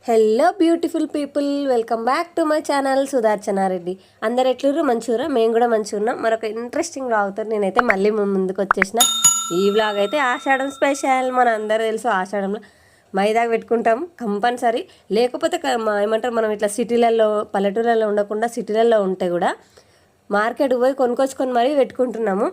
Hello beautiful people, welcome back to my channel Sudarshana Reddy. అందరు ఎట్లుర్రు? మంచిగా, మేము కూడా మంచిగా ఉన్నాం. మరొక ఇంట్రెస్టింగ్ వ్లాగ్తో నేనైతే మళ్ళీ ముందుకు వచ్చేసిన. ఈ వ్లాగ్ అయితే ఆషాఢం స్పెషల్. మన అందరూ తెలుసు ఆషాఢంలో మైదాకు పెట్టుకుంటాం కంపల్సరీ. లేకపోతే ఏమంటారు, మనం ఇట్లా సిటీలలో పల్లెటూళ్ళలో ఉండకుండా సిటీలలో ఉంటే కూడా మార్కెట్కి పోయి కొనుక్కొచ్చుకొని మరీ పెట్టుకుంటున్నాము.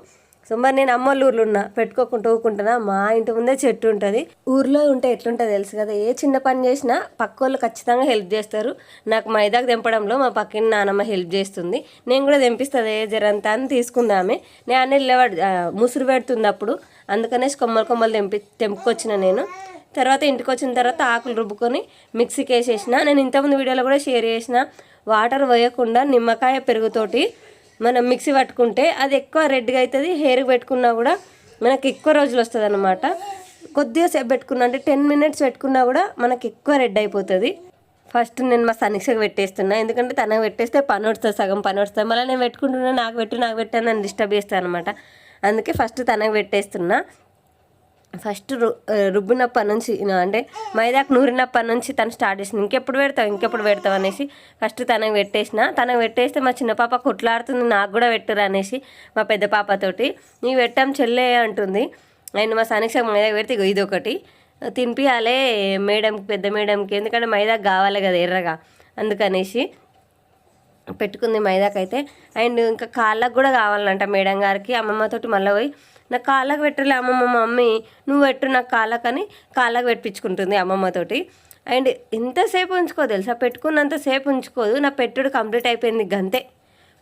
సో మరి నేను అమ్మోళ్ళ ఊర్లో ఉన్నా, పెట్టుకోకుండా ఊరుకుంటున్నా. మా ఇంటి ముందే చెట్టు ఉంటుంది. ఊర్లో ఉంటే ఎట్లుంటుంది తెలుసు కదా, ఏ చిన్న పని చేసినా పక్క వాళ్ళు ఖచ్చితంగా హెల్ప్ చేస్తారు. నాకు మైదాకు తెంపడంలో మా పక్కన నానమ్మ హెల్ప్ చేస్తుంది. నేను కూడా తెంపిస్తుంది జరంతా అని తీసుకుందామే. నేను అన్నీ ముసురు పెడుతుంది అప్పుడు, అందుకనేసి కొమ్మలు తెంపుకొచ్చిన నేను. తర్వాత ఇంటికి వచ్చిన తర్వాత ఆకులు రుబ్బుకొని మిక్సీకి వేసేసిన. నేను ఇంతకుముందు వీడియోలో కూడా షేర్ చేసిన, వాటర్ వేయకుండా నిమ్మకాయ పెరుగుతోటి మనం మిక్సీ పట్టుకుంటే అది ఎక్కువ రెడ్గా అవుతుంది. హెయిర్కి పెట్టుకున్నా కూడా మనకి ఎక్కువ రోజులు వస్తుంది అన్నమాట. కొద్దిగా సేపు పెట్టుకున్నా అంటే 10 minutes పెట్టుకున్నా కూడా మనకి ఎక్కువ రెడ్ అయిపోతుంది. ఫస్ట్ నేను మా సనీక్షకు పెట్టేస్తున్నా, ఎందుకంటే తనకు పెట్టేస్తే పని వస్తుంది, సగం పని వస్తుంది. మళ్ళీ నేను పెట్టుకుంటున్నా, నాకు పెట్టు నన్ను డిస్టర్బ్ చేస్తాను అనమాట. అందుకే ఫస్ట్ తనకు పెట్టేస్తున్నా. ఫస్ట్ రుబ్బినప్పటి నుంచి అంటే మైదాకు నూరినప్పటి నుంచి తను స్టార్ట్ చేసింది, ఇంకెప్పుడు పెడతావు అనేసి ఫస్ట్ తనకు పెట్టేస్తే మా చిన్న పాప కొట్లాడుతుంది, నాకు కూడా పెట్టురు అనేసి మా పెద్ద పాపతోటి. నీకు పెట్టాం చెల్లె అంటుంది. అండ్ మా సనీక్ష మైదాకు పెడితే ఇది ఒకటి తినిపియాలే మేడంకి, పెద్ద మేడంకి, ఎందుకంటే మైదాకు కావాలి కదా ఎర్రగా, అందుకనేసి పెట్టుకుంది మైదాకు అయితే. అండ్ ఇంకా కాళ్ళకు కూడా కావాలంట మేడం గారికి. అమ్మమ్మతోటి మళ్ళీ పోయి నాకు కాళ్ళకు పెట్టలే అమ్మమ్మ, మమ్మీ నువ్వు పెట్టు నాకు కాళ్ళకని కాళ్ళకు పెట్టించుకుంటుంది అమ్మమ్మతోటి. అండ్ ఎంతసేపు ఉంచుకో తెలుసా, పెట్టుకున్నంతసేపు ఉంచుకోదు. నా పెట్టుడు కంప్లీట్ అయిపోయింది, గంతే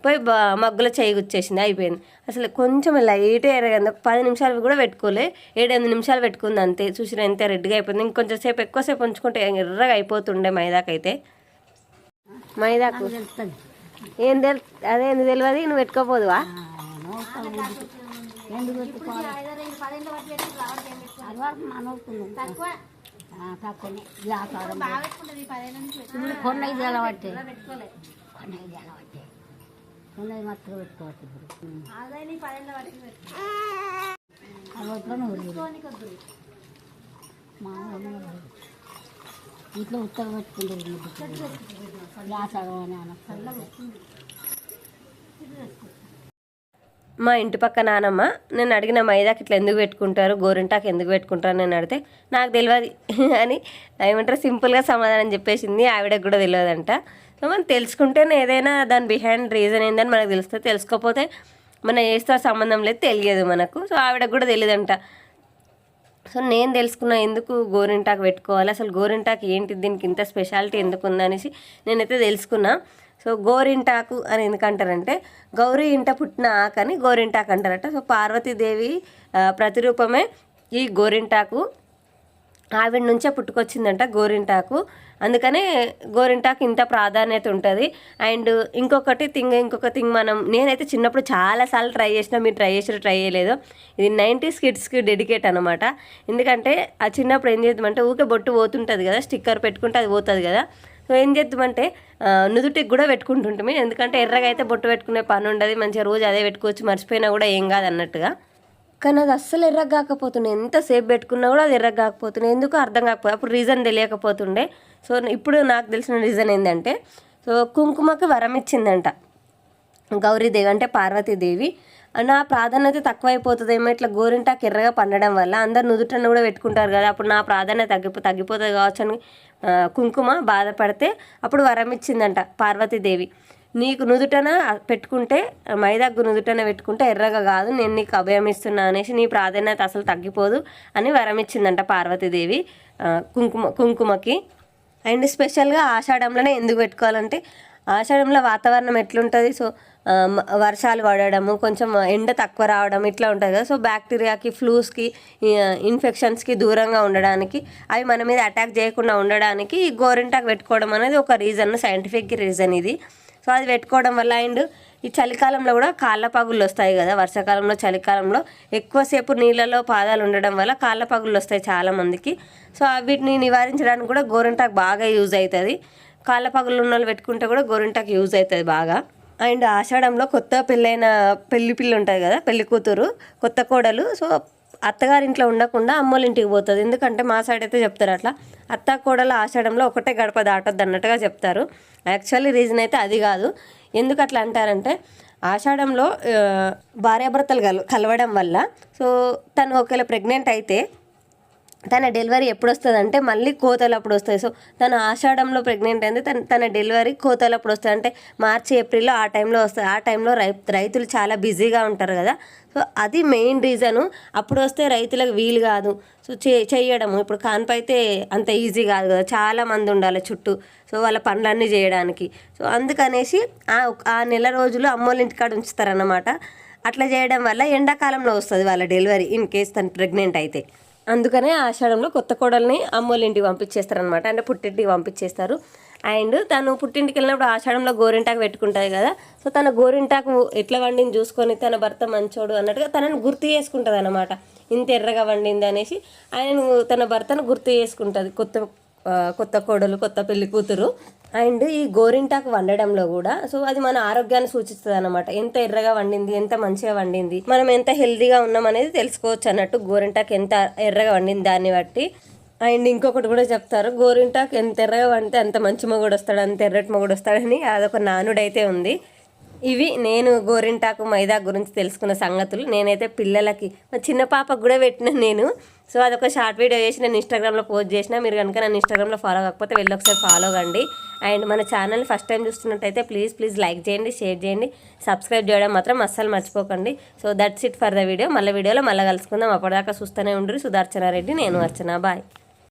పోయి మగ్గులో చేయి గుచ్చేసింది, అయిపోయింది. అసలు కొంచెం లైట్ ఎరగంది, 10 నిమిషాలు కూడా పెట్టుకోలే, 7-8 నిమిషాలు పెట్టుకుంది అంతే. చూసిన ఎంత రెడ్గా అయిపోయింది. ఇంకొంచెం సేపు ఎక్కువసేపు ఉంచుకుంటే ఎర్రగా అయిపోతుండే మైదాకైతే. మైదాకు ఏం అదే ఎందుకు తెలియదు, నువ్వు పెట్టుకోపోదువా? ఇంట్లో ఉత్తర పెట్టుకుంటారు. మా ఇంటి పక్క నానమ్మ నేను అడిగిన మైదాకి ఇట్లా ఎందుకు పెట్టుకుంటారు, గోరింటాకు ఎందుకు పెట్టుకుంటారు నేను అడిగితే నాకు తెలియదు అని ఏమంటారు సింపుల్గా సమాధానం చెప్పేసింది. ఆవిడకి కూడా తెలియదంట. సో మనం తెలుసుకుంటేనే ఏదైనా దాని బిహైండ్ రీజన్ ఏందని మనకు తెలుస్తుంది. తెలుసుకోకపోతే మన ఏస్తో సంబంధం లేదు, తెలియదు మనకు. సో ఆవిడకి కూడా తెలియదంట. సో నేను తెలుసుకున్నా ఎందుకు గోరింటాకు పెట్టుకోవాలి, అసలు గోరింటాకు ఏంటి, దీనికి ఇంత స్పెషాలిటీ ఎందుకు ఉందనేసి నేనైతే తెలుసుకున్నా. సో గోరింటాకు అని ఎందుకంటారంటే గౌరీ ఇంట పుట్టిన ఆకు అని గోరింటాకు అంటారట. సో పార్వతీదేవి ప్రతిరూపమే ఈ గోరింటాకు, ఆవిడ నుంచే పుట్టుకొచ్చిందంట గోరింటాకు. అందుకనే గోరింటాకు ఇంత ప్రాధాన్యత ఉంటుంది. అండ్ ఇంకొక థింగ్ నేనైతే చిన్నప్పుడు చాలాసార్లు ట్రై చేసిన, మీరు ట్రై చేయలేదు. ఇది 90s కిడ్స్కి డెడికేట్ అనమాట. ఎందుకంటే ఆ చిన్నప్పుడు ఏం చేద్దామంటే ఊకే బొట్టు పోతుంటుంది కదా, స్టిక్కర్ పెట్టుకుంటే అది పోతుంది కదా. సో ఏం చేద్దామంటే నుదుటికి కూడా పెట్టుకుంటుంటాము, ఎందుకంటే ఎర్రగా అయితే బొట్టు పెట్టుకునే పని ఉండదు, మంచిగా రోజు అదే పెట్టుకోవచ్చు, మర్చిపోయినా కూడా ఏం కాదు అన్నట్టుగా. కానీ అది అస్సలు ఎర్రగా కాకపోతుండే, ఎంతసేపు పెట్టుకున్నా కూడా అది ఎర్రగా కాకపోతుండే, ఎందుకు అర్థం కాకపోతే అప్పుడు రీజన్ తెలియకపోతుండే. సో ఇప్పుడు నాకు తెలిసిన రీజన్ ఏంటంటే, సో కుంకుమకి వరం ఇచ్చిందంట గౌరీదేవి, అంటే పార్వతీదేవి. నా ప్రాధాన్యత తక్కువైపోతుందేమో ఇట్లా గోరింటాకు ఎర్రగా పండడం వల్ల, అందరు నుదుటను కూడా పెట్టుకుంటారు కదా, అప్పుడు నా ప్రాధాన్యత తగ్గిపోతుంది కావచ్చు అని కుంకుమ బాధపడితే అప్పుడు వరం ఇచ్చిందంట పార్వతీదేవి. నీకు నుదుటన పెట్టుకుంటే, మైదాకు నుదుటన పెట్టుకుంటే ఎర్రగా కాదు, నేను నీకు అభయం ఇస్తున్నా అనేసి, నీ ప్రాధాన్యత అసలు తగ్గిపోదు అని వరం ఇచ్చిందంట పార్వతీదేవి కుంకుమకి. అండ్ స్పెషల్గా ఆషాఢంలోనే ఎందుకు పెట్టుకోవాలంటే, ఆషాఢంలో వాతావరణం ఎట్లుంటుంది, సో వర్షాలు పడడము, కొంచెం ఎండ తక్కువ రావడం ఇట్లా ఉంటుంది కదా. సో బ్యాక్టీరియాకి, ఫ్లూస్కి, ఇన్ఫెక్షన్స్కి దూరంగా ఉండడానికి, అవి మన మీద అటాక్ చేయకుండా ఉండడానికి ఈ గోరింటాకు పెట్టుకోవడం అనేది ఒక రీజన్, సైంటిఫిక్ రీజన్ ఇది. సో అది పెట్టుకోవడం వల్ల, అండ్ ఈ చలికాలంలో కూడా కాళ్ళ పగుళ్ళు వస్తాయి కదా, వర్షాకాలంలో చలికాలంలో ఎక్కువసేపు నీళ్ళలో పాదాలు ఉండడం వల్ల కాళ్ళ పగుళ్ళు వస్తాయి చాలామందికి. సో వీటిని నివారించడానికి కూడా గోరింటాకు బాగా యూజ్ అవుతుంది. కాళ్ళ పగుళ్ళు ఉన్న వాళ్ళు పెట్టుకుంటే కూడా గోరింటాకు యూజ్ అవుతుంది బాగా. అండ్ ఆషాఢంలో కొత్త పెళ్ళైన పెళ్లి పిల్ల ఉంటుంది కదా, పెళ్లి కూతురు, కొత్త కోడలు. సో అత్తగారింట్లో ఉండకుండా అమ్మోళ్ళ ఇంటికి పోతుంది. ఎందుకంటే మా సైడ్ అయితే చెప్తారు అట్లా, అత్త కోడలు ఆషాఢంలో ఒకటే గడప దాటొద్దు అన్నట్టుగా చెప్తారు. యాక్చువల్లీ రీజన్ అయితే అది కాదు. ఎందుకు అట్లా అంటారంటే ఆషాఢంలో భార్యాభర్తలు కలవడం వల్ల, సో తను ఒకవేళ ప్రెగ్నెంట్ అయితే తన డెలివరీ ఎప్పుడు వస్తుంది అంటే మళ్ళీ కోతలప్పుడు వస్తుంది. సో తను ఆషాఢంలో ప్రెగ్నెంట్ అయింది, తన డెలివరీ కోతలప్పుడు వస్తుంది. అంటే మార్చి ఏప్రిల్లో ఆ టైంలో వస్తుంది. ఆ టైంలో రైతులు చాలా బిజీగా ఉంటారు కదా. సో అది మెయిన్ రీజను. అప్పుడు వస్తే రైతులకు వీలు కాదు. సో చేయడము ఇప్పుడు కాన్పు అయితే అంత ఈజీ కాదు కదా, చాలా మంది ఉండాలి చుట్టూ. సో వాళ్ళ పనులన్నీ చేయడానికి. సో అందుకనేసి ఆ నెల రోజులు అమ్మోళ్ళ ఇంటికాడ ఉంచుతారన్నమాట. అట్లా చేయడం వల్ల ఎండాకాలంలో వస్తుంది వాళ్ళ డెలివరీ, ఇన్ కేస్ తను ప్రెగ్నెంట్ అయితే. అందుకనే ఆషాఢంలో కొత్త కోడల్ని అమ్మోళ్ళ ఇంటికి పంపించేస్తారనమాట, అంటే పుట్టింటికి పంపించేస్తారు. అండ్ తను పుట్టింటికి వెళ్ళినప్పుడు ఆషాఢంలో గోరింటాకు పెట్టుకుంటుంది కదా. సో తన గోరింటాకు ఎట్లా వండింది చూసుకొని తన భర్త మంచోడు అన్నట్టుగా తనని గుర్తు చేసుకుంటుంది అనమాట. ఇంత ఎర్రగా వండింది అనేసి తన భర్తను గుర్తు చేసుకుంటుంది కొత్త కోడలు, కొత్త పెళ్లి కూతురు. అండ్ ఈ గోరింటాకు వండడంలో కూడా సో అది మన ఆరోగ్యాన్ని సూచిస్తుంది అనమాట. ఎంత ఎర్రగా వండింది, ఎంత మంచిగా వండింది, మనం ఎంత హెల్తీగా ఉన్నాం అనేది తెలుసుకోవచ్చు అన్నట్టు గోరింటాకు ఎంత ఎర్రగా వండింది దాన్ని బట్టి. అండ్ ఇంకొకటి కూడా చెప్తారు, గోరింటాకు ఎంత ఎర్రగా వండితే అంత మంచి మొగుడు వస్తాడు, అంత ఎర్రటి మొగుడు వస్తాడని అదొక నానుడైతే ఉంది. ఇవి నేను గోరింటాకు మైదా గురించి తెలుసుకున్న సంగతులు. నేనైతే పిల్లలకి మా చిన్న పాపకు కూడా పెట్టిన నేను. సో అదొక షార్ట్ వీడియో చేసి నేను ఇన్స్టాగ్రామ్లో పోస్ట్ చేసిన. మీరు కనుక నన్ను ఇన్స్టాగ్రామ్లో ఫాలో కాకపోతే వెళ్ళి ఒకసారి ఫాలో కండి. అండ్ మన ఛానల్ ఫస్ట్ టైం చూస్తున్నట్టయితే ప్లీజ్ లైక్ చేయండి, షేర్ చేయండి, సబ్స్క్రైబ్ చేయడం మాత్రం అస్సలు మర్చిపోకండి. So that's it for the video. మళ్ళీ వీడియోలో మళ్ళీ కలుసుకుందాం. అప్పటిదాకా చూస్తూనే ఉండ్రి. సుదర్శన రెడ్డి, నేను అర్చన. బాయ్.